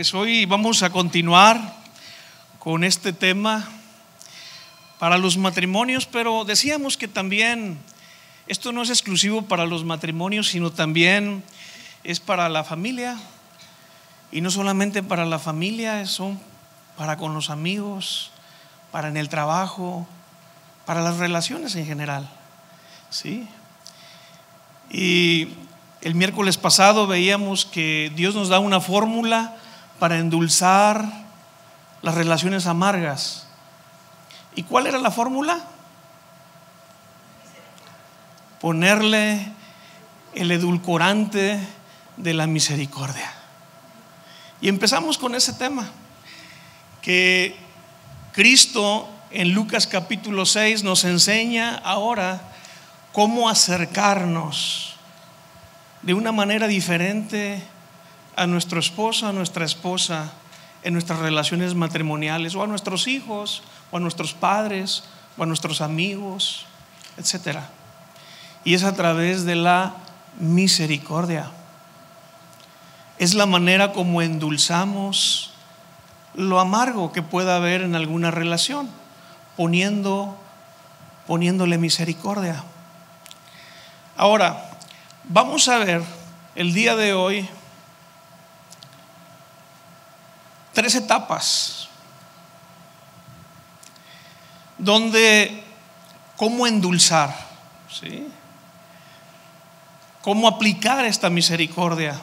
Pues hoy vamos a continuar con este tema para los matrimonios, pero decíamos que también esto no es exclusivo para los matrimonios, sino también es para la familia, y no solamente para la familia, son para con los amigos, para en el trabajo, para las relaciones en general, ¿sí? Y el miércoles pasado veíamos que Dios nos da una fórmula para endulzar las relaciones amargas. ¿Y cuál era la fórmula? Ponerle el edulcorante de la misericordia. Y empezamos con ese tema, que Cristo en Lucas capítulo 6 nos enseña ahora cómo acercarnos de una manera diferente a nuestro esposo, a nuestra esposa, en nuestras relaciones matrimoniales, o a nuestros hijos, o a nuestros padres, o a nuestros amigos, etc. Y es a través de la misericordia. Es la manera como endulzamos lo amargo que pueda haber en alguna relación, poniéndole misericordia. Ahora, vamos a ver el día de hoy 3 etapas donde cómo endulzar, ¿sí? Cómo aplicar esta misericordia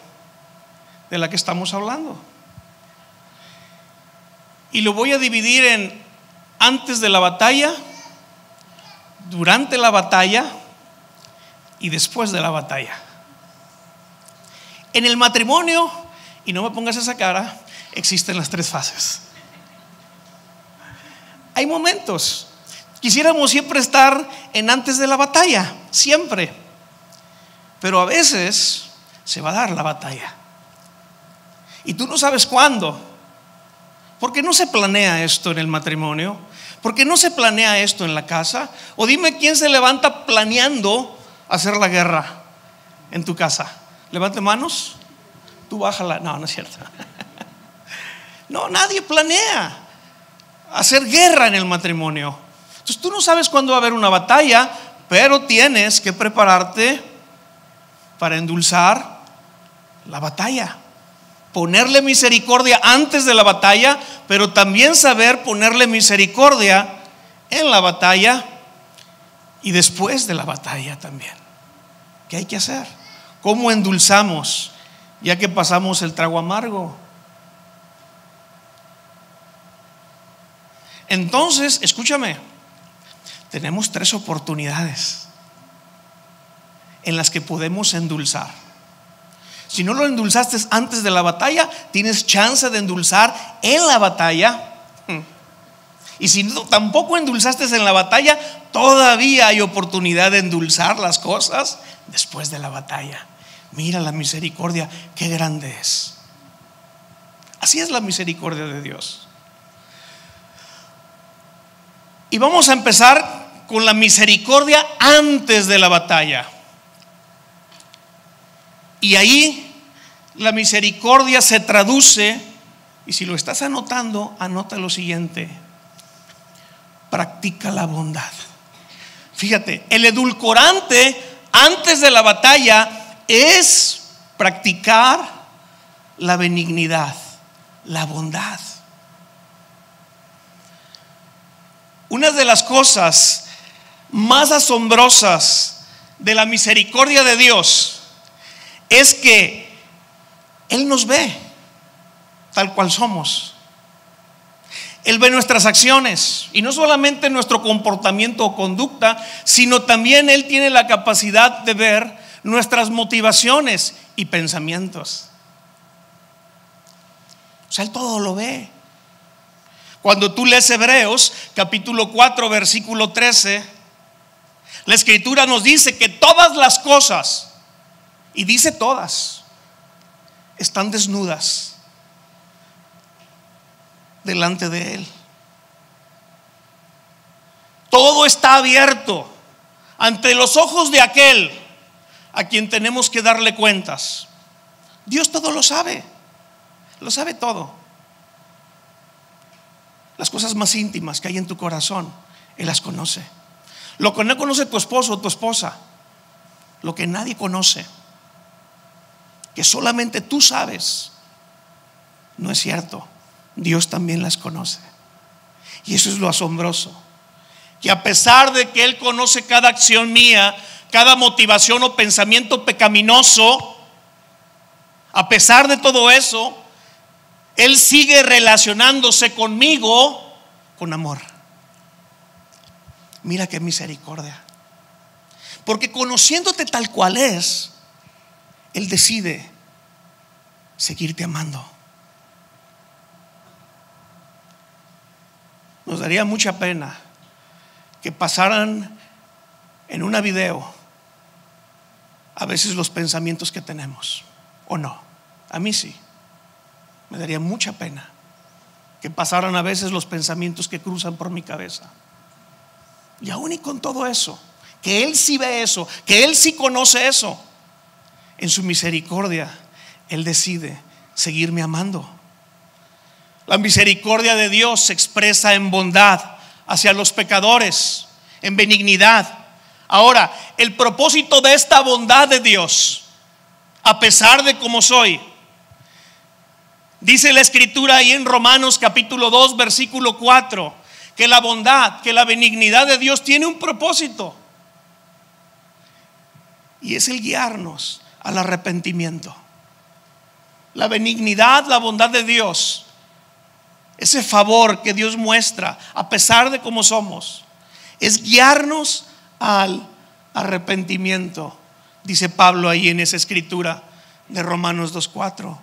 de la que estamos hablando. Y lo voy a dividir en antes de la batalla, durante la batalla y después de la batalla. En el matrimonio, y no me pongas esa cara, existen las 3 fases. Hay momentos, quisiéramos siempre estar en antes de la batalla, siempre, pero a veces se va a dar la batalla y tú no sabes cuándo. ¿Por qué no se planea esto en el matrimonio? ¿Por qué no se planea esto en la casa? O dime quién se levanta planeando hacer la guerra en tu casa. Levante manos. Tú bájala. No, no es cierto. No, nadie planea hacer guerra en el matrimonio. Entonces tú no sabes cuándo va a haber una batalla, pero tienes que prepararte para endulzar la batalla. Ponerle misericordia antes de la batalla, pero también saber ponerle misericordia en la batalla y después de la batalla también. ¿Qué hay que hacer? ¿Cómo endulzamos ya que pasamos el trago amargo? Entonces, escúchame, tenemos 3 oportunidades en las que podemos endulzar. Si no lo endulzaste antes de la batalla, tienes chance de endulzar en la batalla. Y si no, tampoco endulzaste en la batalla, todavía hay oportunidad de endulzar las cosas después de la batalla. Mira la misericordia, qué grande es. Así es la misericordia de Dios. Y vamos a empezar con la misericordia antes de la batalla. Y ahí la misericordia se traduce, y si lo estás anotando, anota lo siguiente: practica la bondad. Fíjate, el edulcorante antes de la batalla es practicar la benignidad, la bondad. Una de las cosas más asombrosas de la misericordia de Dios es que Él nos ve tal cual somos. Él ve nuestras acciones, y no solamente nuestro comportamiento o conducta, sino también Él tiene la capacidad de ver nuestras motivaciones y pensamientos. O sea, Él todo lo ve. Cuando tú lees Hebreos capítulo 4 versículo 13, la escritura nos dice que todas las cosas, y dice todas, están desnudas delante de Él. Todo está abierto ante los ojos de aquel a quien tenemos que darle cuentas. Dios todo lo sabe. lo sabe todo. Las cosas más íntimas que hay en tu corazón, Él las conoce. Lo que no conoce tu esposo o tu esposa, lo que nadie conoce, que solamente tú sabes, no es cierto. Dios también las conoce. Y eso es lo asombroso, que a pesar de que Él conoce cada acción mía, cada motivación o pensamiento pecaminoso, a pesar de todo eso, Él sigue relacionándose conmigo con amor. Mira qué misericordia. Porque conociéndote tal cual es, Él decide seguirte amando. Nos daría mucha pena que pasaran en una video a veces los pensamientos que tenemos, ¿o no? A mí sí. Me daría mucha pena que pasaran a veces los pensamientos que cruzan por mi cabeza. Y aún y con todo eso, que Él sí ve eso, que Él sí conoce eso, en su misericordia Él decide seguirme amando. La misericordia de Dios se expresa en bondad hacia los pecadores, en benignidad. Ahora, el propósito de esta bondad de Dios, a pesar de cómo soy, dice la Escritura ahí en Romanos capítulo 2 versículo 4, que la bondad, que la benignidad de Dios tiene un propósito, y es el guiarnos al arrepentimiento. La benignidad, la bondad de Dios, ese favor que Dios muestra a pesar de cómo somos, es guiarnos al arrepentimiento, dice Pablo ahí en esa escritura de Romanos 2:4.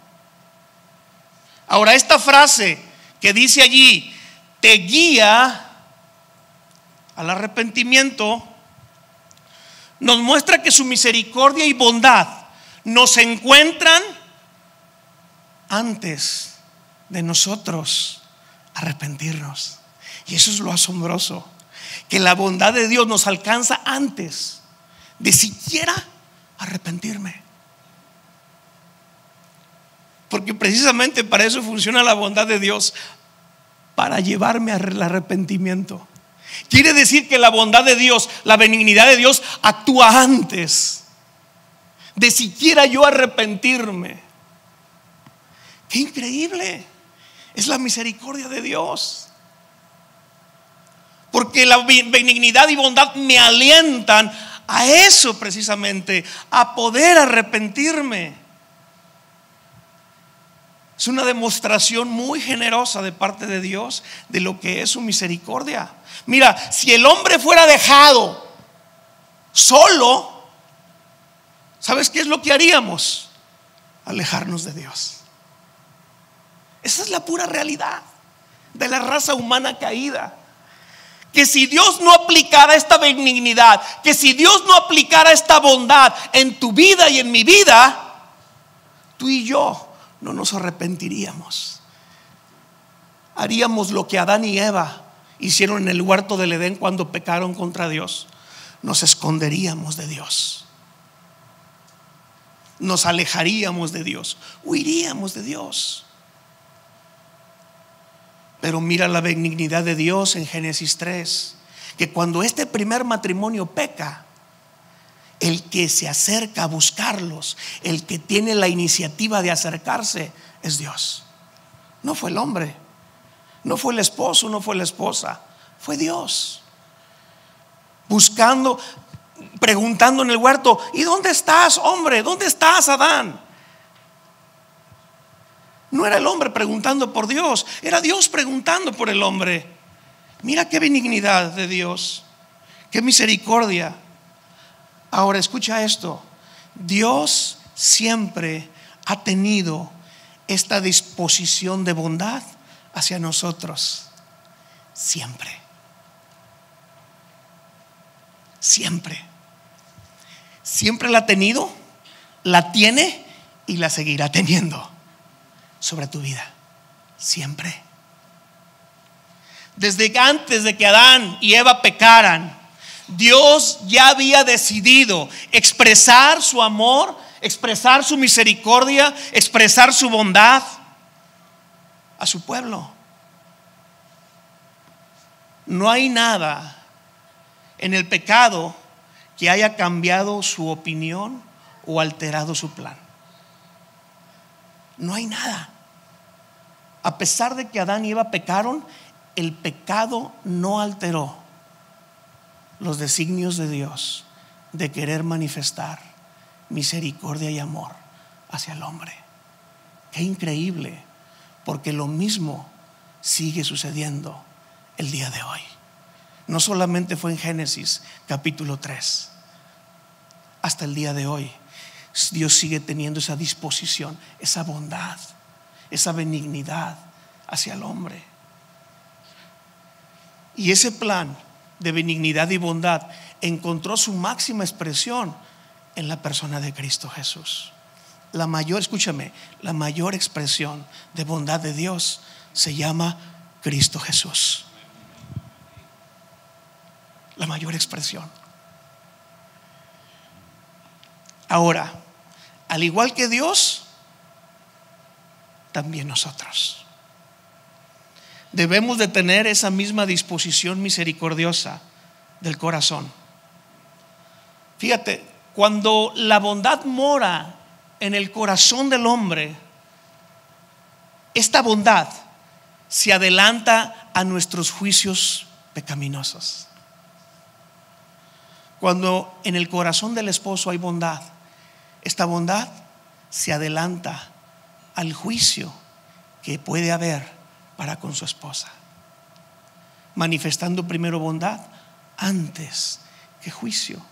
Ahora, esta frase que dice allí, te guía al arrepentimiento, nos muestra que su misericordia y bondad nos encuentran antes de nosotros arrepentirnos. Y eso es lo asombroso, que la bondad de Dios nos alcanza antes de siquiera arrepentirme. Porque precisamente para eso funciona la bondad de Dios, para llevarme al arrepentimiento. Quiere decir que la bondad de Dios, la benignidad de Dios actúa antes de siquiera yo arrepentirme. ¡Qué increíble! Es la misericordia de Dios. Porque la benignidad y bondad me alientan a eso precisamente, a poder arrepentirme. Es una demostración muy generosa de parte de Dios de lo que es su misericordia. Mira, si el hombre fuera dejado solo, ¿sabes qué es lo que haríamos? Alejarnos de Dios. Esa es la pura realidad de la raza humana caída. Que si Dios no aplicara esta benignidad, que si Dios no aplicara esta bondad en tu vida y en mi vida, tú y yo no nos arrepentiríamos. Haríamos lo que Adán y Eva hicieron en el huerto del Edén cuando pecaron contra Dios. Nos esconderíamos de Dios, nos alejaríamos de Dios, huiríamos de Dios. Pero mira la benignidad de Dios en Génesis 3, que cuando este primer matrimonio peca, el que se acerca a buscarlos, el que tiene la iniciativa de acercarse, es Dios. No fue el hombre, no fue el esposo, no fue la esposa, fue Dios. Buscando, preguntando en el huerto, ¿y dónde estás, hombre? ¿Dónde estás, Adán? No era el hombre preguntando por Dios, era Dios preguntando por el hombre. Mira qué benignidad de Dios, qué misericordia. Ahora escucha esto, Dios siempre ha tenido esta disposición de bondad hacia nosotros. Siempre. Siempre. Siempre la ha tenido, la tiene y la seguirá teniendo sobre tu vida. Siempre. Desde antes de que Adán y Eva pecaran, Dios ya había decidido expresar su amor, expresar su misericordia, expresar su bondad. a su pueblo. No hay nada en el pecado que haya cambiado su opinión o alterado su plan. No hay nada. A pesar de que Adán y Eva pecaron, el pecado no alteró los designios de Dios de querer manifestar misericordia y amor hacia el hombre. Qué increíble, porque lo mismo sigue sucediendo el día de hoy. No solamente fue en Génesis capítulo 3, hasta el día de hoy Dios sigue teniendo esa disposición, esa bondad, esa benignidad hacia el hombre. Y ese plan de benignidad y bondad encontró su máxima expresión en la persona de Cristo Jesús. La mayor expresión de bondad de Dios se llama Cristo Jesús. La mayor expresión. Ahora, al igual que Dios, también nosotros debemos de tener esa misma disposición misericordiosa del corazón. Fíjate, cuando la bondad mora en el corazón del hombre, esta bondad se adelanta a nuestros juicios pecaminosos. Cuando en el corazón del esposo hay bondad, esta bondad se adelanta al juicio que puede haber para con su esposa, manifestando primero bondad antes que juicio.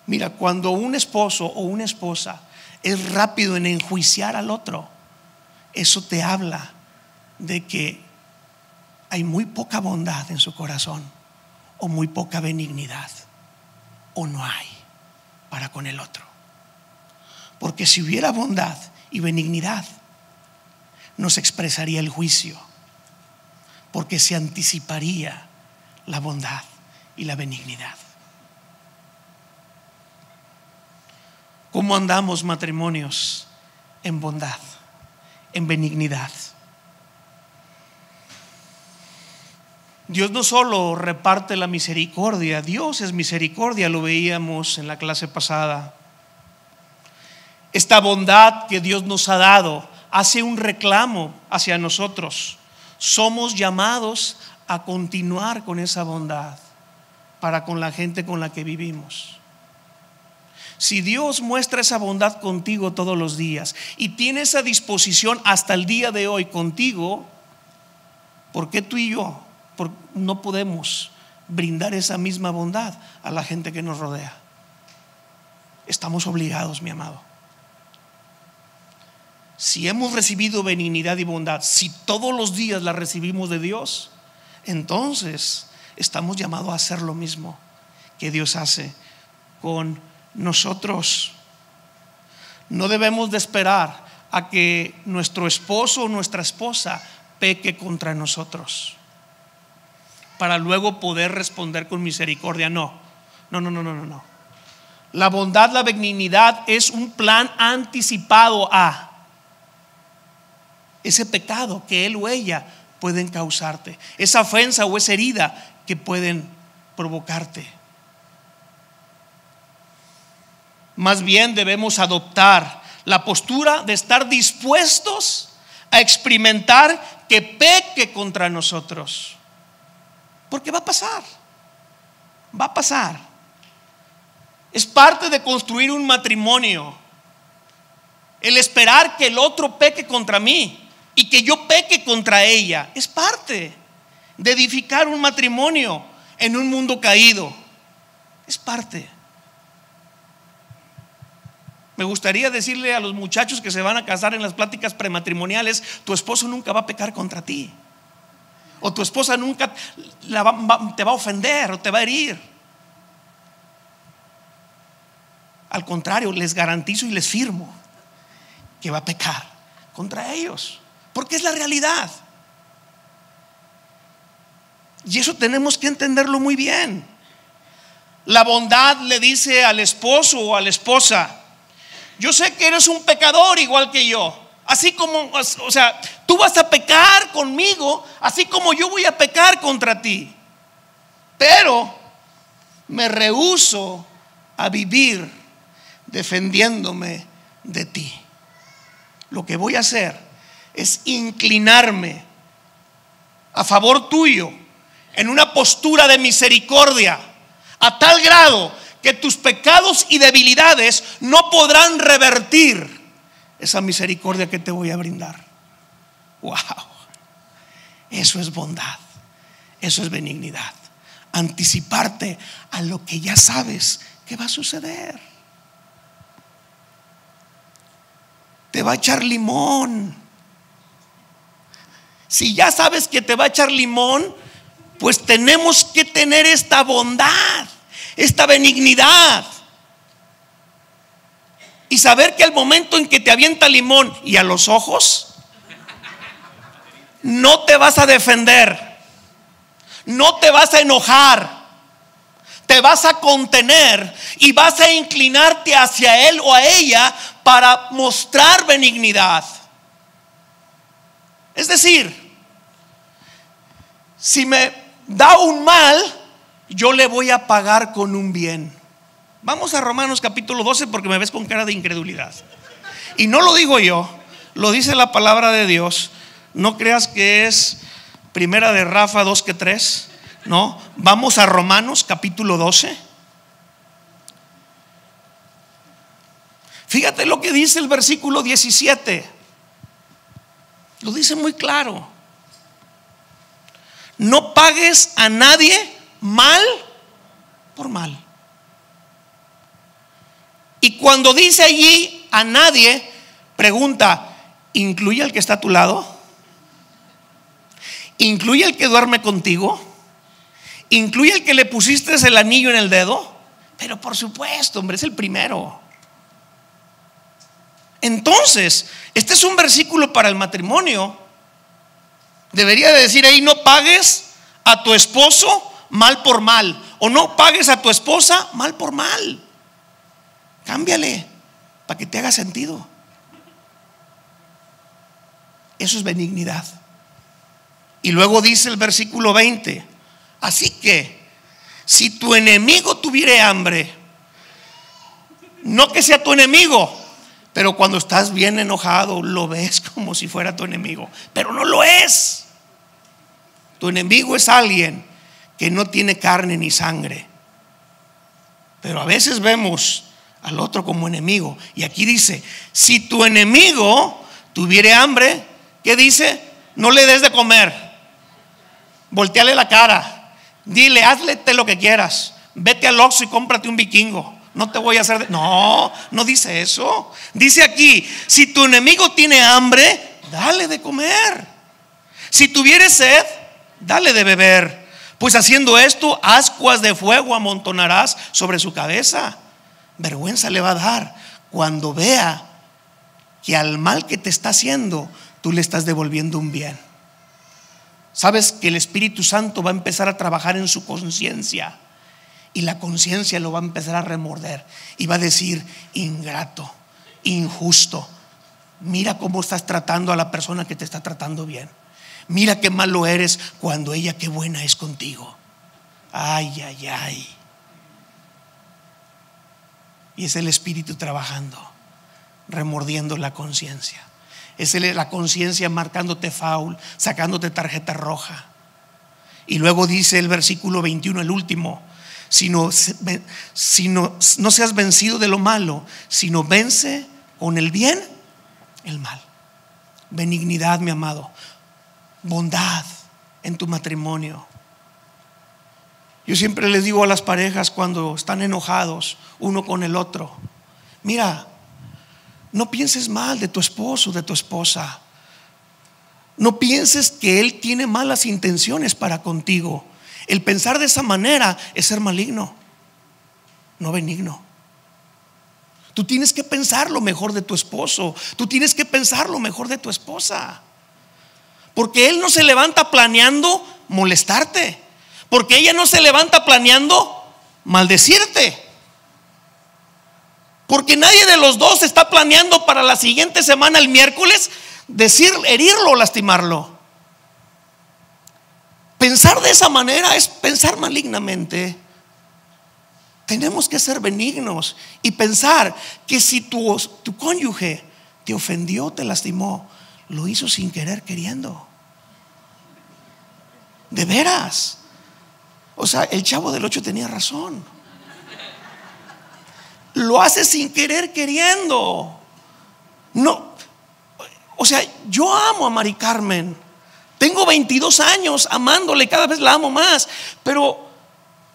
Mira, cuando un esposo o una esposa es rápido en enjuiciar al otro, eso te habla de que hay muy poca bondad en su corazón, o muy poca benignidad, o no hay para con el otro. Porque si hubiera bondad y benignidad, no se expresaría el juicio, porque se anticiparía la bondad y la benignidad. ¿Cómo andamos, matrimonios, en bondad, en benignidad? Dios no solo reparte la misericordia, Dios es misericordia, lo veíamos en la clase pasada. Esta bondad que Dios nos ha dado hace un reclamo hacia nosotros. Somos llamados a continuar con esa bondad para con la gente con la que vivimos. Si Dios muestra esa bondad contigo todos los días y tiene esa disposición hasta el día de hoy contigo, ¿por qué tú y yo no podemos brindar esa misma bondad a la gente que nos rodea? Estamos obligados, mi amado. Si hemos recibido benignidad y bondad, si todos los días la recibimos de Dios, entonces estamos llamados a hacer lo mismo que Dios hace con nosotros. No debemos de esperar a que nuestro esposo o nuestra esposa peque contra nosotros para luego poder responder con misericordia. No. La bondad, la benignidad es un plan anticipado a ese pecado que él o ella pueden causarte, esa ofensa o esa herida que pueden provocarte. Más bien debemos adoptar la postura de estar dispuestos a experimentar que peque contra nosotros, porque va a pasar. Es parte de construir un matrimonio, el esperar que el otro peque contra mí y que yo peque contra ella. Es parte de edificar un matrimonio en un mundo caído. Es parte. Me gustaría decirle a los muchachos que se van a casar en las pláticas prematrimoniales: tu esposo nunca va a pecar contra ti, o tu esposa nunca te va a ofender o te va a herir. Al contrario, les garantizo y les firmo que va a pecar contra ellos, porque es la realidad. Y eso tenemos que entenderlo muy bien. La bondad le dice al esposo o a la esposa: yo sé que eres un pecador igual que yo, Así como, o sea, tú vas a pecar conmigo, así como yo voy a pecar contra ti. Pero me rehúso a vivir defendiéndome de ti. Lo que voy a hacer es inclinarme a favor tuyo en una postura de misericordia, a tal grado que tus pecados y debilidades no podrán revertir esa misericordia que te voy a brindar. Wow, eso es bondad, eso es benignidad. Anticiparte a lo que ya sabes que va a suceder. Te va a echar limón. Si ya sabes que te va a echar limón, pues tenemos que tener esta bondad, esta benignidad, y saber que al momento en que te avienta limón y a los ojos, no te vas a defender, no te vas a enojar, te vas a contener y vas a inclinarte hacia él o a ella para mostrar benignidad. Es decir, si me da un mal, yo le voy a pagar con un bien. Vamos a Romanos capítulo 12, porque me ves con cara de incredulidad. Y no lo digo yo, lo dice la palabra de Dios. No creas que es primera de Rafa 2:3. No, vamos a Romanos capítulo 12. Fíjate lo que dice el versículo 17. Lo dice muy claro. No pagues a nadie mal por mal. Y cuando dice allí a nadie, pregunta, ¿incluye al que está a tu lado? ¿Incluye al que duerme contigo? ¿Incluye al que le pusiste el anillo en el dedo? Pero por supuesto, hombre, es el primero. Entonces, este es un versículo para el matrimonio. Debería de decir ahí: no pagues a tu esposo mal por mal, o no pagues a tu esposa mal por mal. Cámbiale para que te haga sentido. Eso es benignidad. Y luego dice el versículo 20: así que si tu enemigo tuviere hambre, no que sea tu enemigo, pero cuando estás bien enojado lo ves como si fuera tu enemigo, pero no lo es. Tu enemigo es alguien que no tiene carne ni sangre, pero a veces vemos al otro como enemigo. Y aquí dice: si tu enemigo tuviere hambre, ¿qué dice? No le des de comer, volteale la cara, dile, hazle lo que quieras, vete al Oxxo y cómprate un vikingo, no te voy a hacer No, no dice eso. Dice aquí: si tu enemigo tiene hambre, dale de comer. Si tuviere sed, dale de beber, pues haciendo esto, ascuas de fuego amontonarás sobre su cabeza. Vergüenza le va a dar cuando vea que al mal que te está haciendo, tú le estás devolviendo un bien. Sabes que el Espíritu Santo va a empezar a trabajar en su conciencia, y la conciencia lo va a empezar a remorder y va a decir: ingrato, injusto, mira cómo estás tratando a la persona que te está tratando bien, mira qué malo eres cuando ella qué buena es contigo. Ay, ay, ay. Y es el Espíritu trabajando, remordiendo la conciencia. Es la conciencia marcándote foul, sacándote tarjeta roja. Y luego dice el versículo 21, el último: no seas vencido de lo malo, sino vence con el bien el mal. Benignidad, mi amado, bondad en tu matrimonio. Yo siempre les digo a las parejas cuando están enojados uno con el otro: mira, no pienses mal de tu esposo, de tu esposa. No pienses que él tiene malas intenciones para contigo. El pensar de esa manera es ser maligno, no benigno. Tú tienes que pensar lo mejor de tu esposo, tú tienes que pensar lo mejor de tu esposa, porque él no se levanta planeando molestarte, porque ella no se levanta planeando maldecirte. Porque nadie de los dos está planeando para la siguiente semana, el miércoles, herirlo o lastimarlo. Pensar de esa manera es pensar malignamente. Tenemos que ser benignos y pensar que si tu cónyuge te ofendió, te lastimó, lo hizo sin querer, queriendo. De veras. O sea, el Chavo del 8 tenía razón. Lo hace sin querer, queriendo. No. O sea, yo amo a Mari Carmen. Tengo 22 años amándole, cada vez la amo más. Pero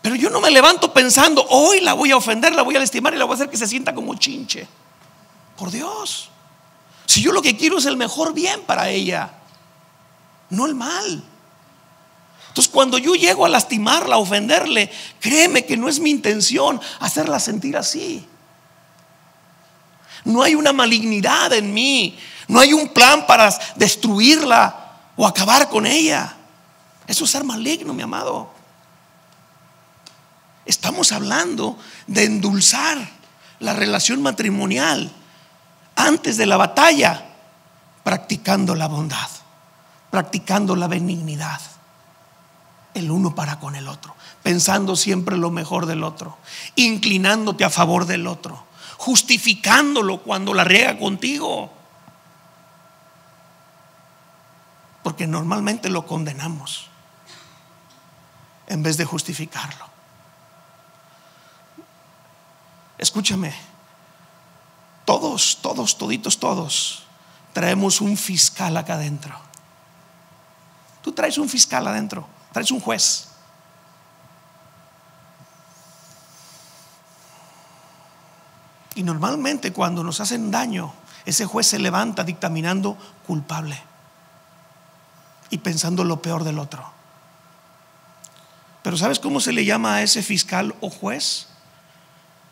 yo no me levanto pensando, hoy la voy a ofender, la voy a lastimar y la voy a hacer que se sienta como chinche. Por Dios. Si yo lo que quiero es el mejor bien para ella, no el mal. Entonces, cuando yo llego a lastimarla, a ofenderle, créeme que no es mi intención hacerla sentir así. No hay una malignidad en mí. No hay un plan para destruirla o acabar con ella. Eso es ser maligno, mi amado. Estamos hablando de endulzar la relación matrimonial antes de la batalla, practicando la bondad, practicando la benignidad, el uno para con el otro, pensando siempre lo mejor del otro, inclinándote a favor del otro, justificándolo cuando la riega contigo, porque normalmente lo condenamos en vez de justificarlo. Escúchame, todos traemos un fiscal acá adentro. Tú traes un fiscal adentro, traes un juez. Y normalmente cuando nos hacen daño, ese juez se levanta dictaminando culpable y pensando lo peor del otro. Pero ¿sabes cómo se le llama a ese fiscal o juez?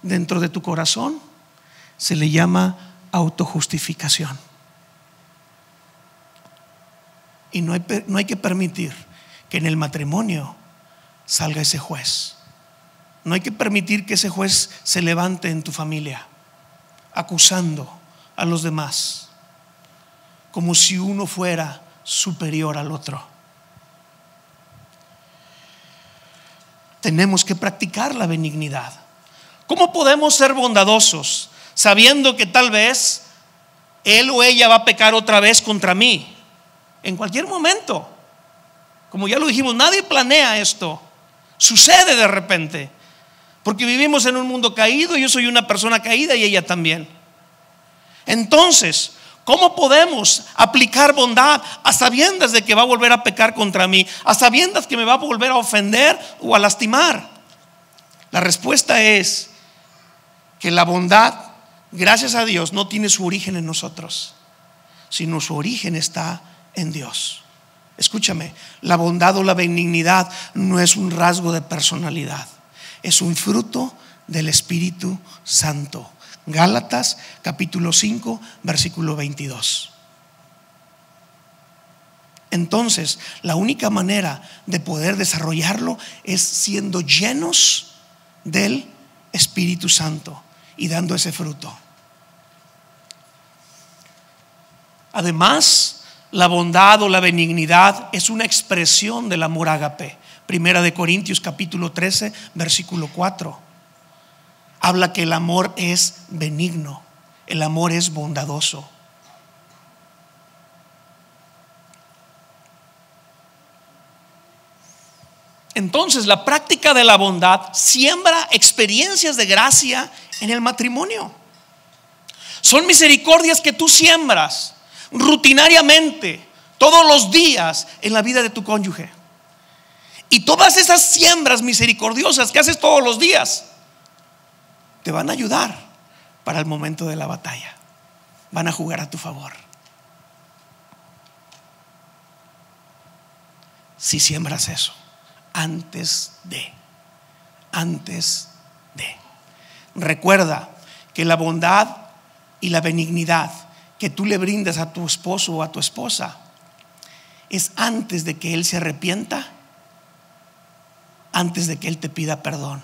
Dentro de tu corazón se le llama autojustificación. Y no hay que permitir que en el matrimonio salga ese juez. No hay que permitir que ese juez se levante en tu familia acusando a los demás como si uno fuera superior al otro. Tenemos que practicar la benignidad. ¿Cómo podemos ser bondadosos sabiendo que tal vez él o ella va a pecar otra vez contra mí? En cualquier momento. Como ya lo dijimos, nadie planea esto. Sucede de repente. Porque vivimos en un mundo caído. Yo soy una persona caída y ella también. Entonces, ¿cómo podemos aplicar bondad a sabiendas de que va a volver a pecar contra mí? A sabiendas que me va a volver a ofender o a lastimar. La respuesta es que la bondad, gracias a Dios, no tiene su origen en nosotros, sino su origen está en Dios. Escúchame, la bondad o la benignidad no es un rasgo de personalidad, es un fruto del Espíritu Santo. Gálatas capítulo 5 versículo 22. Entonces, la única manera de poder desarrollarlo es siendo llenos del Espíritu Santo y dando ese fruto. Además, la bondad o la benignidad es una expresión del amor ágape. Primera de Corintios capítulo 13 versículo 4 habla que el amor es benigno, el amor es bondadoso. Entonces, la práctica de la bondad siembra experiencias de gracia en el matrimonio. Son misericordias que tú siembras rutinariamente, todos los días en la vida de tu cónyuge. Y todas esas siembras misericordiosas que haces todos los días te van a ayudar para el momento de la batalla. Van a jugar a tu favor. Si siembras eso antes de. Recuerda que la bondad y la benignidad que tú le brindas a tu esposo o a tu esposa es antes de que él se arrepienta, antes de que él te pida perdón.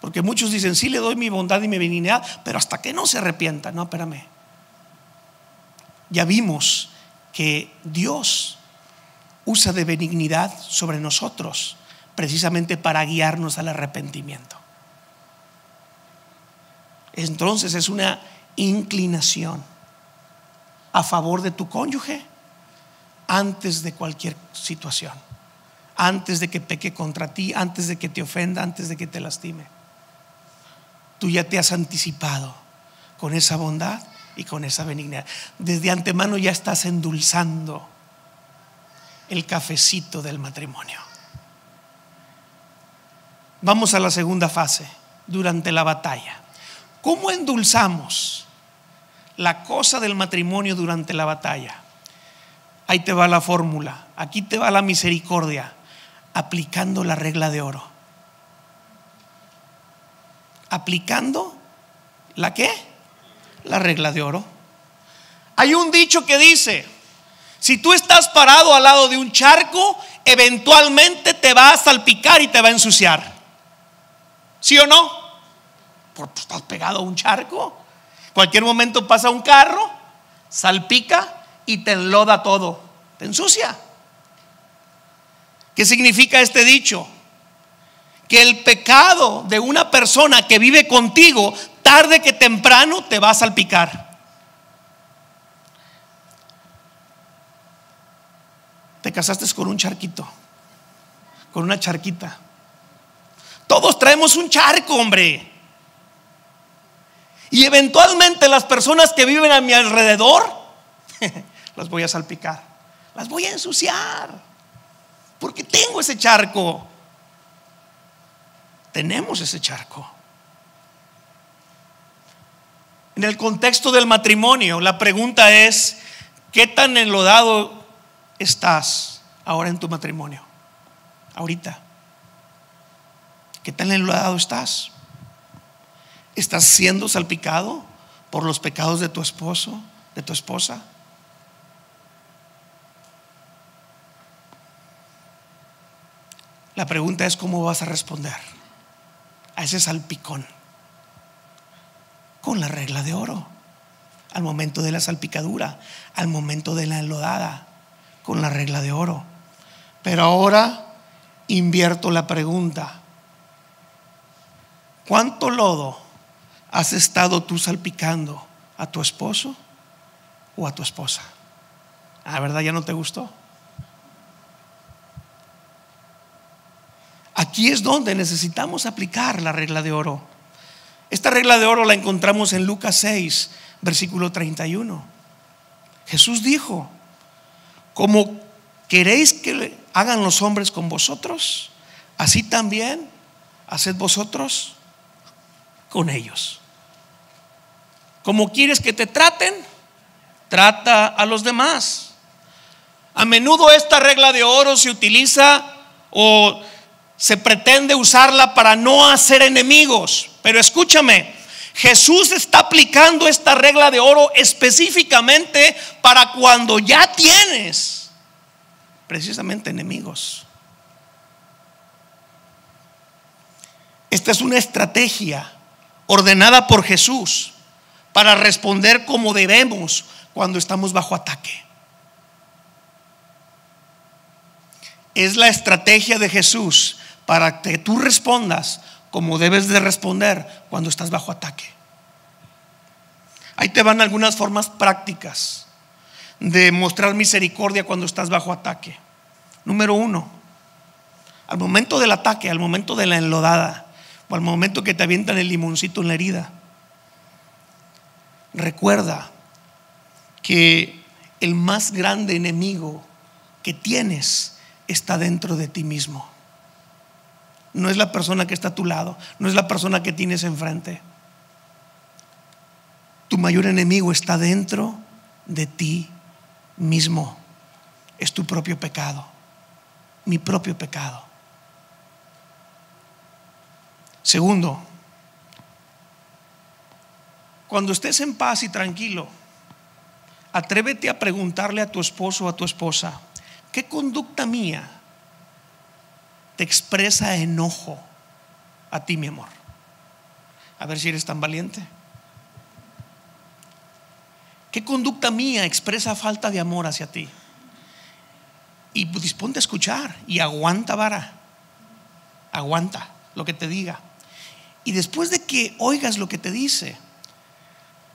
Porque muchos dicen, sí le doy mi bondad y mi benignidad, pero hasta que no se arrepienta. No, espérame. Ya vimos que Dios usa de benignidad sobre nosotros precisamente para guiarnos al arrepentimiento. Entonces es una inclinación a favor de tu cónyuge antes de cualquier situación, antes de que peque contra ti, antes de que te ofenda, antes de que te lastime. Tú ya te has anticipado con esa bondad y con esa benignidad. Desde antemano ya estás endulzando el cafecito del matrimonio. Vamos a la segunda fase, durante la batalla. ¿Cómo endulzamos la cosa del matrimonio durante la batalla? Ahí te va la fórmula, aquí te va la misericordia, aplicando la regla de oro. Aplicando ¿la qué? La regla de oro. Hay un dicho que dice: si tú estás parado al lado de un charco, eventualmente te va a salpicar y te va a ensuciar. ¿Sí o no? Porque estás pegado a un charco. Cualquier momento pasa un carro, salpica y te enloda todo, te ensucia. ¿Qué significa este dicho? Que el pecado de una persona que vive contigo, tarde que temprano te va a salpicar. Te casaste con un charquito, con una charquita. Todos traemos un charco, hombre. Y eventualmente las personas que viven a mi alrededor las voy a salpicar, las voy a ensuciar, porque tengo ese charco. Tenemos ese charco. En el contexto del matrimonio, la pregunta es: ¿qué tan enlodado estás ahora en tu matrimonio? Ahorita, ¿qué tan enlodado estás? ¿Estás siendo salpicado por los pecados de tu esposo, de tu esposa? La pregunta es: ¿cómo vas a responder a ese salpicón? Con la regla de oro, al momento de la salpicadura, al momento de la enlodada, con la regla de oro. Pero ahora invierto la pregunta: ¿cuánto lodo has estado tú salpicando a tu esposo o a tu esposa? ¿Verdad? ¿Ya no te gustó? Aquí es donde necesitamos aplicar la regla de oro. Esta regla de oro la encontramos en Lucas 6, versículo 31. Jesús dijo: como queréis que hagan los hombres con vosotros, así también haced vosotros con ellos. Como quieres que te traten, trata a los demás. A menudo esta regla de oro se utiliza o se pretende usarla para no hacer enemigos. Pero escúchame, Jesús está aplicando esta regla de oro específicamente para cuando ya tienes precisamente enemigos. Esta es una estrategia ordenada por Jesús para responder como debemos cuando estamos bajo ataque. Es la estrategia de Jesús para que tú respondas como debes de responder cuando estás bajo ataque. Ahí te van algunas formas prácticas de mostrar misericordia cuando estás bajo ataque. Número 1, al momento del ataque, al momento de la enlodada o al momento que te avientan el limoncito en la herida, recuerda que el más grande enemigo que tienes está dentro de ti mismo. No es la persona que está a tu lado, no es la persona que tienes enfrente. Tu mayor enemigo está dentro de ti mismo. Es tu propio pecado, mi propio pecado. Segundo, cuando estés en paz y tranquilo, atrévete a preguntarle a tu esposo o a tu esposa: ¿qué conducta mía te expresa enojo a ti, mi amor? A ver si eres tan valiente. ¿Qué conducta mía expresa falta de amor hacia ti? Y disponte a escuchar y aguanta vara. Aguanta lo que te diga. Y después de que oigas lo que te dice,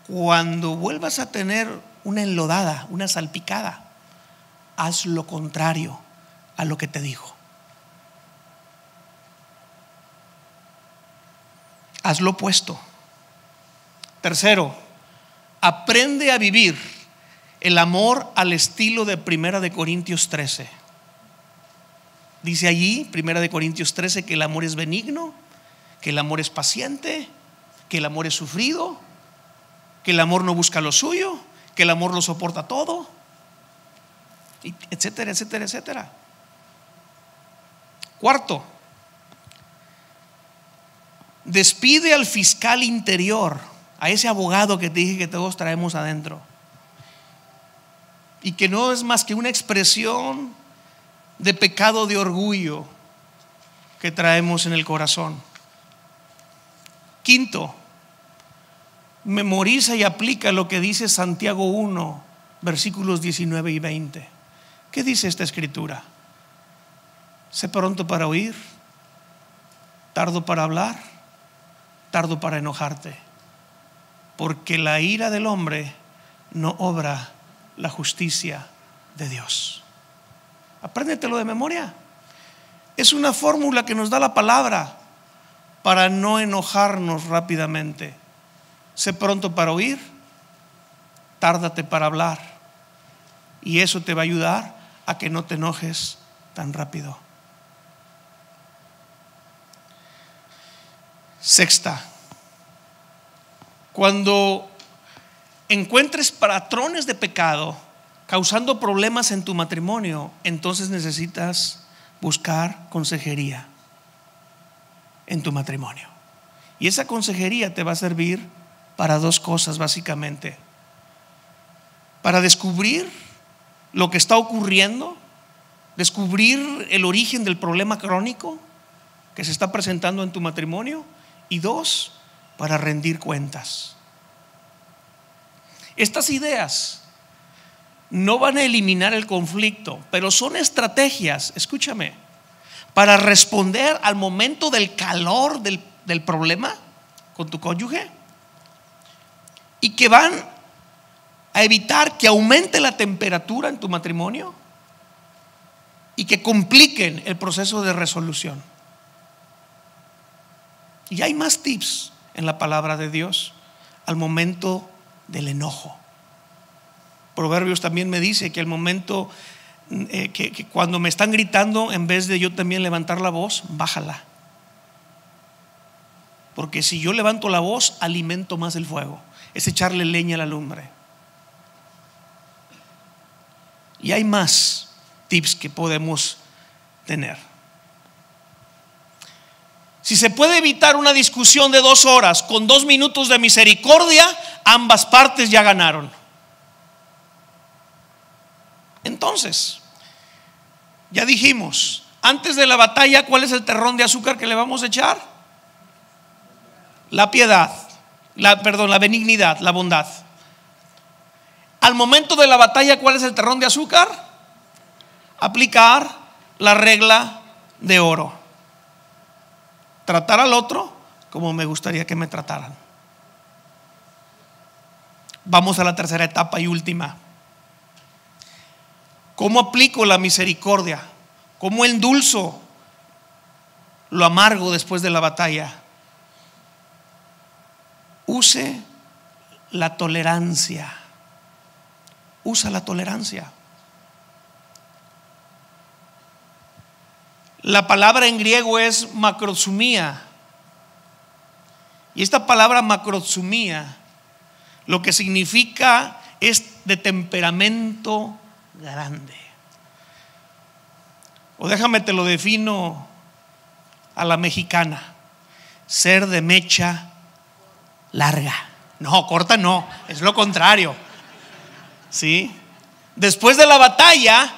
cuando vuelvas a tener una enlodada, una salpicada, haz lo contrario a lo que te dijo. Haz lo opuesto. Tercero, aprende a vivir el amor al estilo de 1 Corintios 13. Dice allí, 1 Corintios 13, que el amor es benigno, que el amor es paciente, que el amor es sufrido, que el amor no busca lo suyo, que el amor lo soporta todo, etcétera, etcétera, etcétera. Cuarto, despide al fiscal interior, a ese abogado que te dije que todos traemos adentro, y que no es más que una expresión de pecado de orgullo que traemos en el corazón. Quinto, memoriza y aplica lo que dice Santiago 1, versículos 19 y 20. ¿Qué dice esta escritura? Sé pronto para oír, tardo para hablar, tardo para enojarte, porque la ira del hombre no obra la justicia de Dios. Apréndetelo de memoria. Es una fórmula que nos da la palabra para no enojarnos rápidamente. Sé pronto para oír, tárdate para hablar, y eso te va a ayudar a que no te enojes tan rápido. Sexta, cuando encuentres patrones de pecado causando problemas en tu matrimonio, entonces necesitas buscar consejería en tu matrimonio. Y esa consejería te va a servir para dos cosas básicamente: para descubrir lo que está ocurriendo, descubrir el origen del problema crónico que se está presentando en tu matrimonio, y dos, para rendir cuentas. Estas ideas no van a eliminar el conflicto, pero son estrategias, escúchame, para responder al momento del calor del problema con tu cónyuge, y que van a evitar que aumente la temperatura en tu matrimonio y que compliquen el proceso de resolución. Y hay más tips en la palabra de Dios al momento del enojo. Proverbios también me dice que el momento que cuando me están gritando, en vez de yo también levantar la voz, bájala, porque si yo levanto la voz, alimento más el fuego. Es echarle leña a la lumbre. Y hay más tips que podemos tener. Si se puede evitar una discusión de 2 horas con 2 minutos de misericordia, ambas partes ya ganaron. Entonces, ya dijimos, antes de la batalla, ¿cuál es el terrón de azúcar que le vamos a echar? La piedad, la benignidad, la bondad. Al momento de la batalla, ¿cuál es el terrón de azúcar? Aplicar la regla de oro: tratar al otro como me gustaría que me trataran. Vamos a la tercera etapa y última. ¿Cómo aplico la misericordia? ¿Cómo endulzo lo amargo después de la batalla? Use la tolerancia. Usa la tolerancia. La palabra en griego es macrozumía. Y esta palabra macrozumía lo que significa es de temperamento grande. O déjame te lo defino a la mexicana: ser de mecha larga. No, corta no, es lo contrario. ¿Sí? Después de la batalla,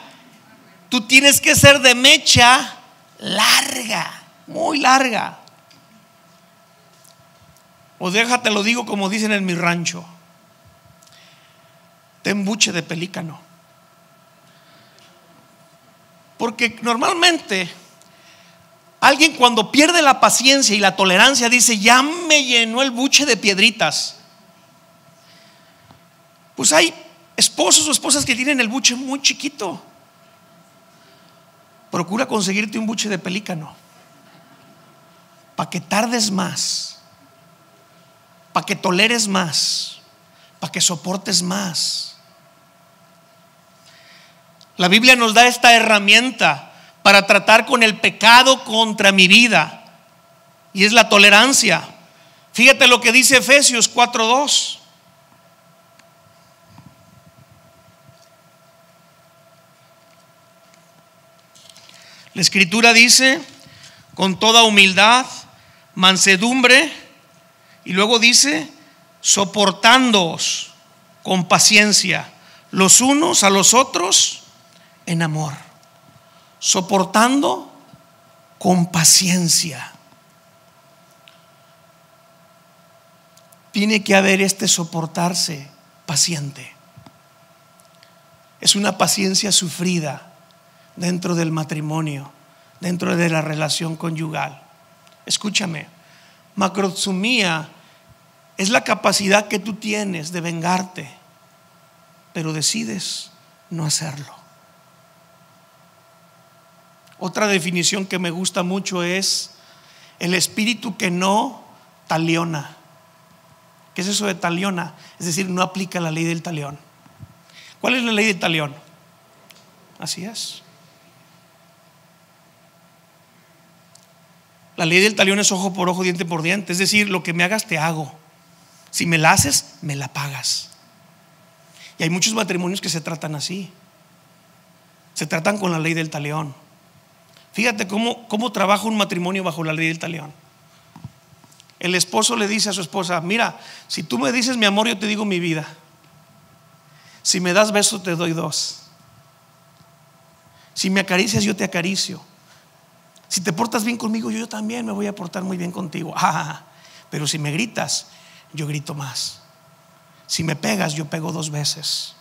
tú tienes que ser de mecha larga, muy larga. O déjate lo digo como dicen en mi rancho: ten buche de pelícano. Porque normalmente alguien, cuando pierde la paciencia y la tolerancia, dice: ya me llenó el buche de piedritas. Pues hay esposos o esposas que tienen el buche muy chiquito. Procura conseguirte un buche de pelícano, para que tardes más, para que toleres más, para que soportes más. La Biblia nos da esta herramienta para tratar con el pecado contra mi vida, y es la tolerancia. Fíjate lo que dice Efesios 4:2. La Escritura dice: con toda humildad, mansedumbre, y luego dice: soportándoos con paciencia los unos a los otros en amor. Soportando con paciencia. Tiene que haber este soportarse paciente. Es una paciencia sufrida dentro del matrimonio, dentro de la relación conyugal. Escúchame, macrothumia es la capacidad que tú tienes de vengarte, pero decides no hacerlo. Otra definición que me gusta mucho es el espíritu que no taliona. ¿Qué es eso de taliona? Es decir, no aplica la ley del talión. ¿Cuál es la ley del talión? Así es. La ley del talión es ojo por ojo, diente por diente. Es decir, lo que me hagas te hago. Si me la haces, me la pagas. Y hay muchos matrimonios que se tratan así. Se tratan con la ley del talión. Fíjate cómo trabaja un matrimonio bajo la ley del talión. El esposo le dice a su esposa: mira, si tú me dices mi amor, yo te digo mi vida. Si me das besos, te doy 2. Si me acaricias, yo te acaricio. Si te portas bien conmigo, yo también me voy a portar muy bien contigo. Pero si me gritas, yo grito más. Si me pegas, yo pego 2 veces.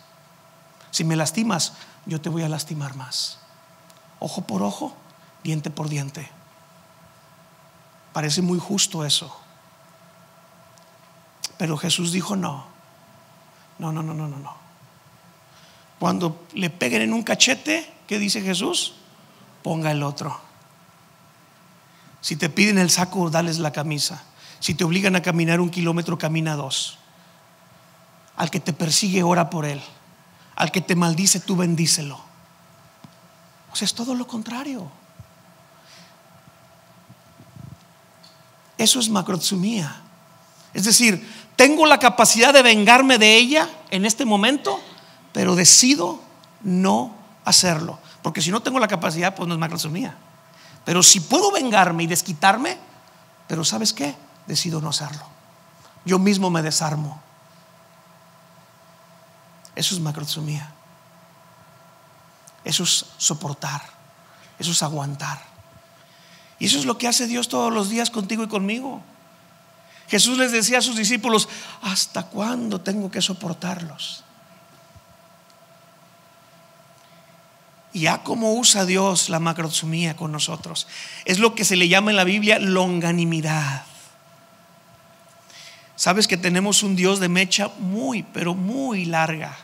Si me lastimas, yo te voy a lastimar más. Ojo por ojo, diente por diente. Parece muy justo eso. Pero Jesús dijo: no. Cuando le peguen en un cachete, ¿qué dice Jesús? Ponga el otro. Si te piden el saco, dales la camisa. Si te obligan a caminar 1 kilómetro, camina 2. Al que te persigue, ora por él. Al que te maldice, tú bendícelo. O sea, es todo lo contrario. Eso es macrothumia. Es decir, tengo la capacidad de vengarme de ella en este momento, pero decido no hacerlo. Porque si no tengo la capacidad, pues no es macrothumia. Pero si puedo vengarme y desquitarme, pero ¿sabes qué? Decido no hacerlo. Yo mismo me desarmo. Eso es macrothumia. Eso es soportar. Eso es aguantar. Y eso es lo que hace Dios todos los días contigo y conmigo. Jesús les decía a sus discípulos: ¿hasta cuándo tengo que soportarlos? Y ya como usa Dios la macrothumia con nosotros. Es lo que se le llama en la Biblia longanimidad. Sabes que tenemos un Dios de mecha muy, pero muy larga.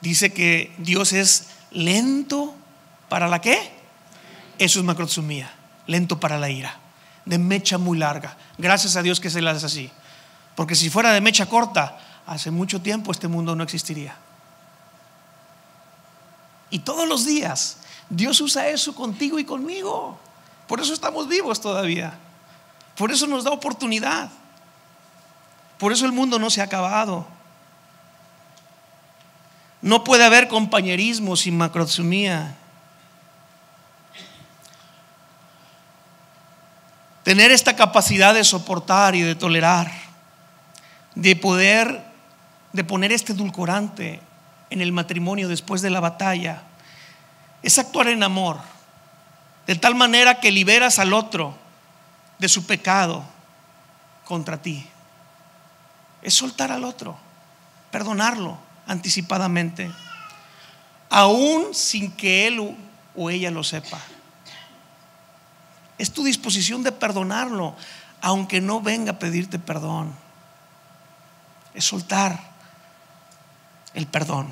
Dice que Dios es lento para la ¿qué? Eso es macrothumia. Lento para la ira, de mecha muy larga. Gracias a Dios que se la hace así. Porque si fuera de mecha corta, hace mucho tiempo este mundo no existiría. Y todos los días Dios usa eso contigo y conmigo. Por eso estamos vivos todavía. Por eso nos da oportunidad. Por eso el mundo no se ha acabado. No puede haber compañerismo sin macrothumia. Tener esta capacidad de soportar y de tolerar, de poner este edulcorante en el matrimonio después de la batalla, es actuar en amor, de tal manera que liberas al otro de su pecado contra ti. Es soltar al otro, perdonarlo anticipadamente, aún sin que él o ella lo sepa. Es tu disposición de perdonarlo, aunque no venga a pedirte perdón. Es soltar el perdón.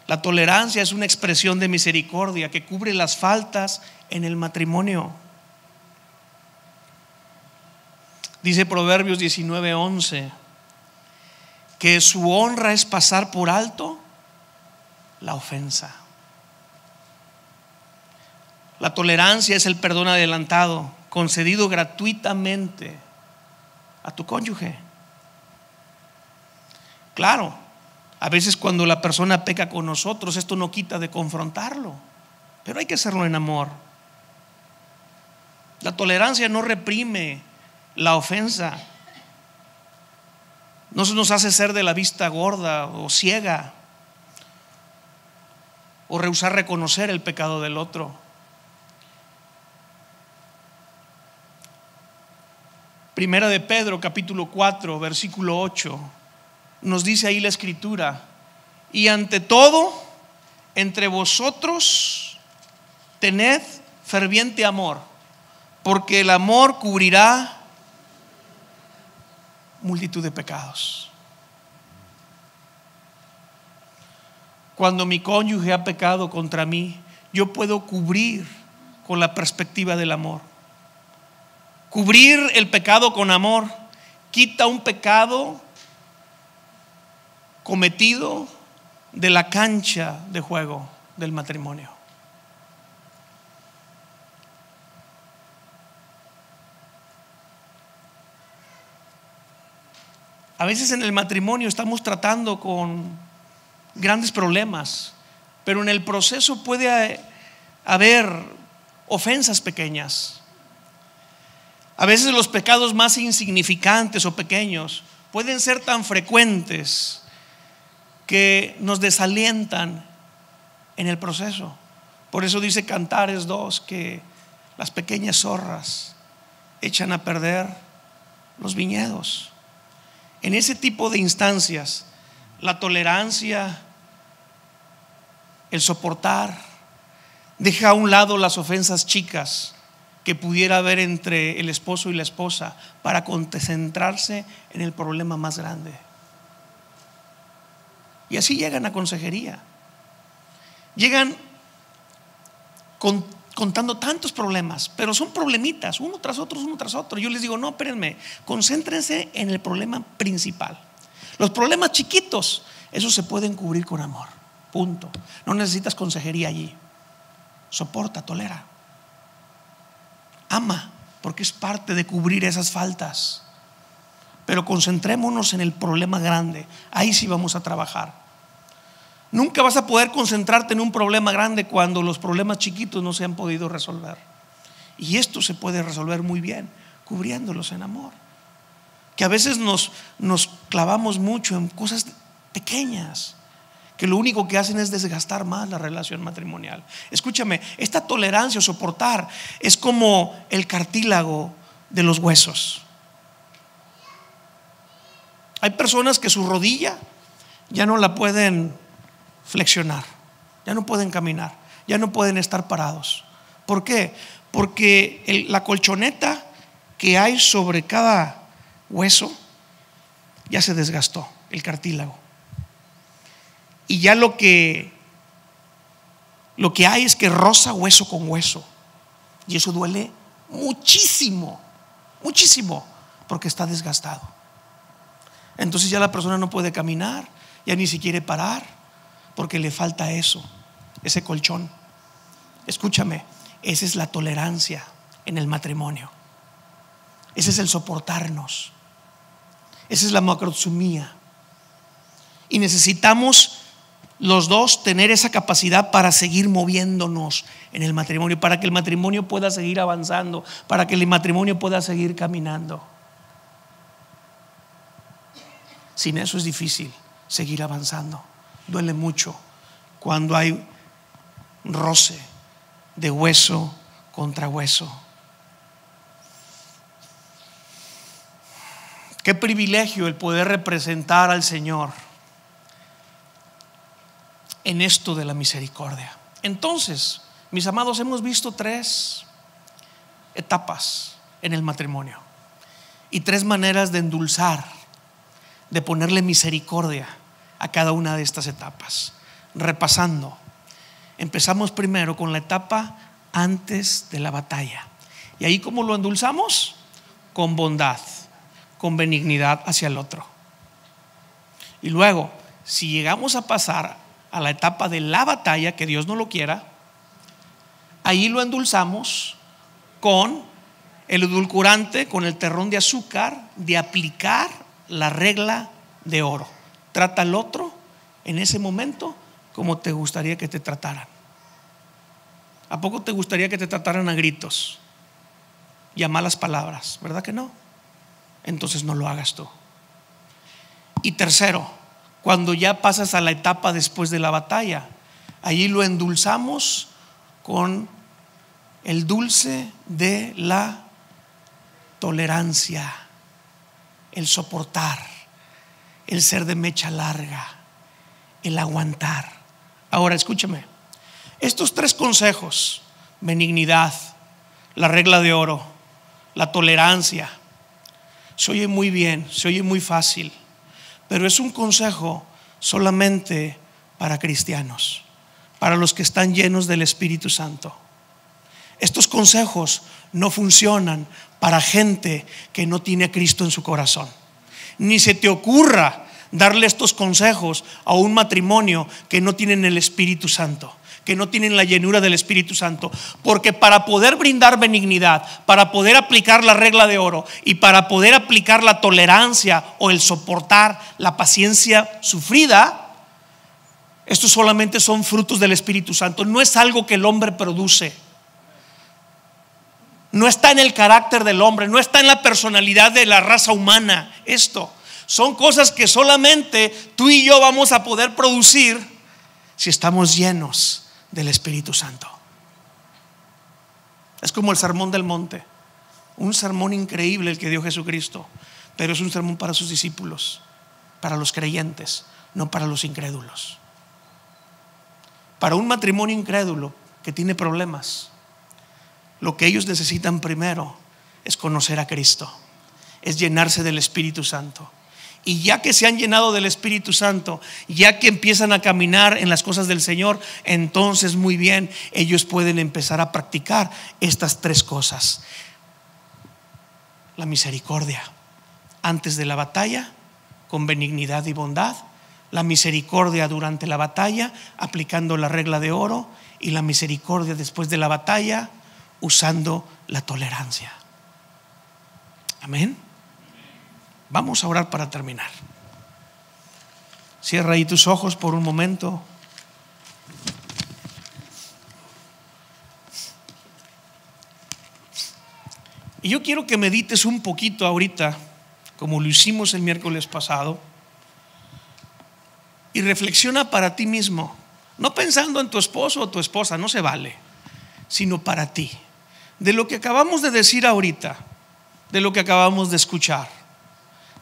La tolerancia es una expresión de misericordia que cubre las faltas en el matrimonio. Dice Proverbios 19:11 que su honra es pasar por alto la ofensa. La tolerancia es el perdón adelantado, concedido gratuitamente a tu cónyuge. Claro, a veces cuando la persona peca con nosotros, esto no quita de confrontarlo, pero hay que hacerlo en amor. La tolerancia no reprime la ofensa, no se nos hace ser de la vista gorda o ciega o rehusar reconocer el pecado del otro. Primera de Pedro capítulo 4 versículo 8 nos dice ahí la escritura: y ante todo entre vosotros tened ferviente amor, porque el amor cubrirá multitud de pecados. Cuando mi cónyuge ha pecado contra mí, yo puedo cubrir con la perspectiva del amor. Cubrir el pecado con amor quita un pecado cometido de la cancha de juego del matrimonio. A veces en el matrimonio estamos tratando con grandes problemas, pero en el proceso puede haber ofensas pequeñas. A veces los pecados más insignificantes o pequeños pueden ser tan frecuentes que nos desalientan en el proceso. Por eso dice Cantares 2 que las pequeñas zorras echan a perder los viñedos. En ese tipo de instancias, la tolerancia, el soportar, deja a un lado las ofensas chicas que pudiera haber entre el esposo y la esposa para concentrarse en el problema más grande. Y así llegan a consejería. Llegan contando tantos problemas, pero son problemitas, uno tras otro, uno tras otro. Yo les digo, no, espérenme, concéntrense en el problema principal. Los problemas chiquitos, esos se pueden cubrir con amor, punto. No necesitas consejería allí. Soporta, tolera, ama, porque es parte de cubrir esas faltas. Pero concentrémonos en el problema grande. Ahí sí vamos a trabajar. Nunca vas a poder concentrarte en un problema grande cuando los problemas chiquitos no se han podido resolver. Y esto se puede resolver muy bien cubriéndolos en amor. Que a veces nos clavamos mucho en cosas pequeñas que lo único que hacen es desgastar más la relación matrimonial. Escúchame, esta tolerancia o soportar es como el cartílago de los huesos. Hay personas que su rodilla ya no la pueden flexionar, ya no pueden caminar, ya no pueden estar parados. ¿Por qué? Porque la colchoneta que hay sobre cada hueso ya se desgastó, el cartílago. Y ya lo que hay es que roza hueso con hueso. Y eso duele muchísimo, muchísimo, porque está desgastado. Entonces ya la persona no puede caminar, ya ni siquiera parar, porque le falta eso, ese colchón. Escúchame, esa es la tolerancia en el matrimonio. Ese es el soportarnos. Esa es la macrosumía. Y necesitamos los dos tener esa capacidad para seguir moviéndonos en el matrimonio, para que el matrimonio pueda seguir avanzando, para que el matrimonio pueda seguir caminando. Sin eso es difícil seguir avanzando. Duele mucho cuando hay roce de hueso contra hueso. Qué privilegio el poder representar al Señor en esto de la misericordia. Entonces, mis amados, hemos visto 3 etapas en el matrimonio y 3 maneras de endulzar, de ponerle misericordia a cada una de estas etapas. Repasando, empezamos primero con la etapa antes de la batalla. Y ahí, ¿cómo lo endulzamos? Con bondad, con benignidad hacia el otro. Y luego, si llegamos a pasar a la etapa de la batalla, que Dios no lo quiera, ahí lo endulzamos con el edulcorante, con el terrón de azúcar, de aplicar la regla de oro. Trata al otro en ese momento como te gustaría que te trataran. ¿A poco te gustaría que te trataran a gritos y a malas palabras? ¿Verdad que no? Entonces no lo hagas tú. Y tercero, cuando ya pasas a la etapa después de la batalla, allí lo endulzamos con el dulce de la tolerancia, el soportar, el ser de mecha larga, el aguantar. Ahora escúchame, estos 3 consejos: benignidad, la regla de oro, la tolerancia, se oye muy bien, se oye muy fácil, pero es un consejo solamente para cristianos, para los que están llenos del Espíritu Santo. Estos consejos no funcionan para gente que no tiene a Cristo en su corazón. Ni se te ocurra darle estos consejos a un matrimonio que no tienen el Espíritu Santo, que no tienen la llenura del Espíritu Santo. Porque para poder brindar benignidad, para poder aplicar la regla de oro y para poder aplicar la tolerancia o el soportar, la paciencia sufrida, estos solamente son frutos del Espíritu Santo. No es algo que el hombre produce. No está en el carácter del hombre, no está en la personalidad de la raza humana. Esto son cosas que solamente tú y yo vamos a poder producir si estamos llenos del Espíritu Santo. Es como el sermón del monte, un sermón increíble el que dio Jesucristo, pero es un sermón para sus discípulos, para los creyentes, no para los incrédulos. Para un matrimonio incrédulo que tiene problemas, lo que ellos necesitan primero es conocer a Cristo, es llenarse del Espíritu Santo. Y ya que se han llenado del Espíritu Santo, ya que empiezan a caminar en las cosas del Señor, entonces muy bien, ellos pueden empezar a practicar estas 3 cosas: la misericordia antes de la batalla, con benignidad y bondad; la misericordia durante la batalla, aplicando la regla de oro; y la misericordia después de la batalla, usando la tolerancia. Amén. Vamos a orar para terminar. Cierra ahí tus ojos por un momento. Y yo quiero que medites un poquito ahorita, como lo hicimos el miércoles pasado, y reflexiona para ti mismo, no pensando en tu esposo o tu esposa, no se vale, sino para ti. De lo que acabamos de decir ahorita, de lo que acabamos de escuchar,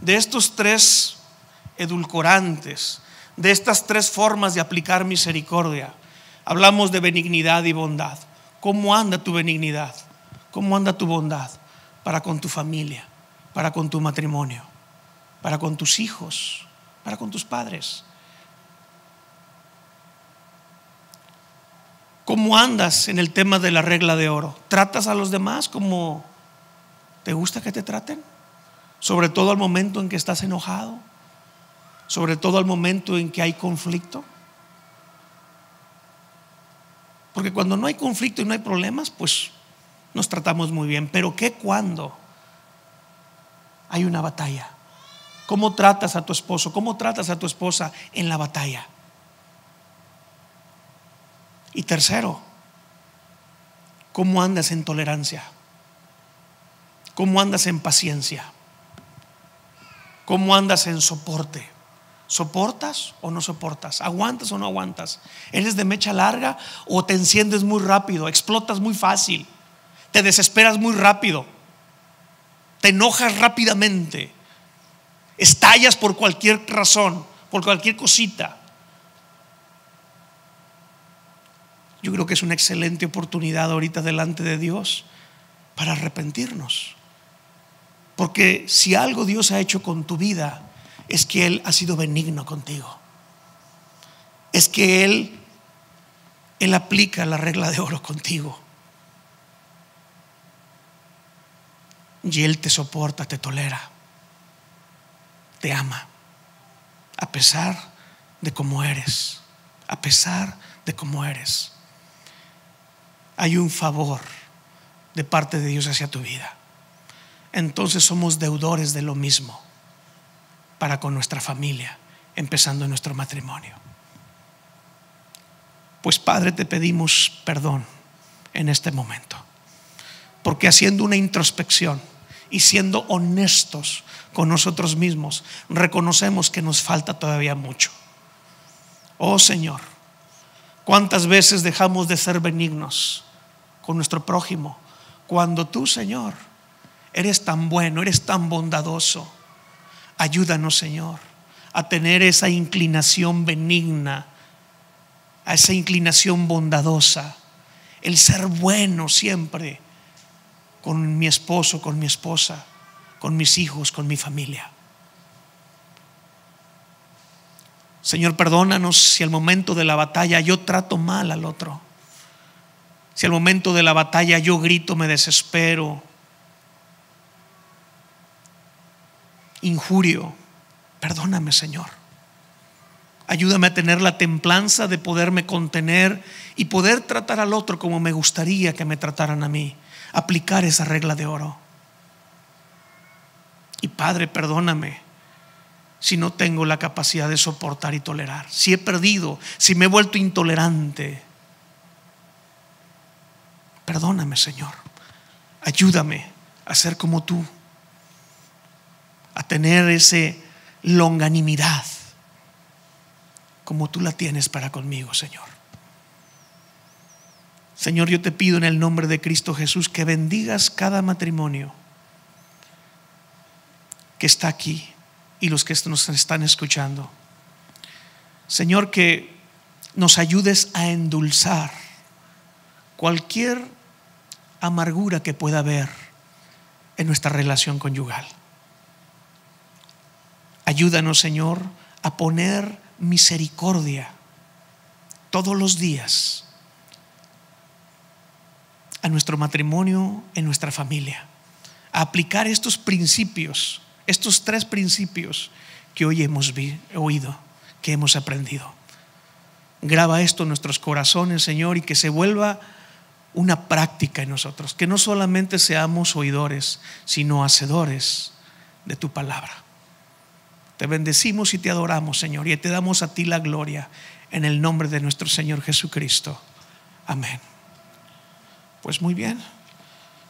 de estos 3 edulcorantes, de estas 3 formas de aplicar misericordia. Hablamos de benignidad y bondad. ¿Cómo anda tu benignidad? ¿Cómo anda tu bondad para con tu familia, para con tu matrimonio, para con tus hijos, para con tus padres? ¿Cómo andas en el tema de la regla de oro? ¿Tratas a los demás como te gusta que te traten? Sobre todo al momento en que estás enojado, sobre todo al momento en que hay conflicto. Porque cuando no hay conflicto y no hay problemas, pues nos tratamos muy bien. Pero ¿qué cuando hay una batalla? ¿Cómo tratas a tu esposo? ¿Cómo tratas a tu esposa en la batalla? Y tercero, ¿cómo andas en tolerancia? ¿Cómo andas en paciencia? ¿Cómo andas en soporte? ¿Soportas o no soportas? ¿Aguantas o no aguantas? ¿Eres de mecha larga o te enciendes muy rápido? ¿Explotas muy fácil? ¿Te desesperas muy rápido? ¿Te enojas rápidamente? estallas por cualquier razón, por cualquier cosita. Yo creo que es una excelente oportunidad ahorita delante de Dios para arrepentirnos. Porque si algo Dios ha hecho con tu vida, es que Él ha sido benigno contigo. Es que Él aplica la regla de oro contigo. Y Él te soporta, te tolera, te ama, a pesar de cómo eres. A pesar de cómo eres. Hay un favor de parte de Dios hacia tu vida. Entonces somos deudores de lo mismo para con nuestra familia, empezando en nuestro matrimonio. Pues Padre, te pedimos perdón en este momento, porque haciendo una introspección y siendo honestos con nosotros mismos, reconocemos que nos falta todavía mucho. Oh Señor, ¿cuántas veces dejamos de ser benignos con nuestro prójimo cuando tú, Señor, eres tan bueno, eres tan bondadoso? Ayúdanos, Señor, a tener esa inclinación benigna, a esa inclinación bondadosa, el ser bueno siempre con mi esposo, con mi esposa, con mis hijos, con mi familia. Señor, perdónanos si al momento de la batalla yo trato mal al otro. Si al momento de la batalla yo grito, me desespero, injurio, perdóname, Señor. Ayúdame a tener la templanza de poderme contener y poder tratar al otro como me gustaría que me trataran a mí. Aplicar esa regla de oro. Y Padre, perdóname si no tengo la capacidad de soportar y tolerar, si he perdido, si me he vuelto intolerante. Perdóname, Señor. Ayúdame a ser como tú, a tener esa longanimidad como tú la tienes para conmigo, Señor. Señor, yo te pido en el nombre de Cristo Jesús que bendigas cada matrimonio que está aquí y los que nos están escuchando. Señor, que nos ayudes a endulzar cualquier amargura que pueda haber en nuestra relación conyugal. Ayúdanos, Señor, a poner misericordia todos los días a nuestro matrimonio, en nuestra familia, a aplicar estos principios, estos 3 principios que hoy hemos oído, que hemos aprendido. Graba esto en nuestros corazones, Señor, y que se vuelva una práctica en nosotros, que no solamente seamos oidores, sino hacedores de tu palabra. Te bendecimos y te adoramos, Señor, y te damos a ti la gloria en el nombre de nuestro Señor Jesucristo. Amén. Pues muy bien,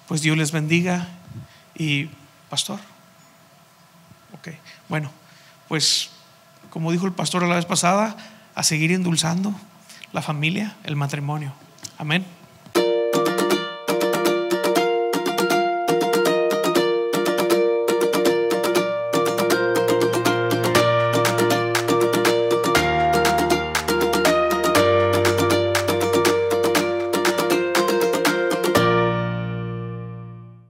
pues Dios les bendiga. Y pastor, ok, bueno, pues como dijo el pastor la vez pasada, a seguir endulzando la familia, el matrimonio. Amén.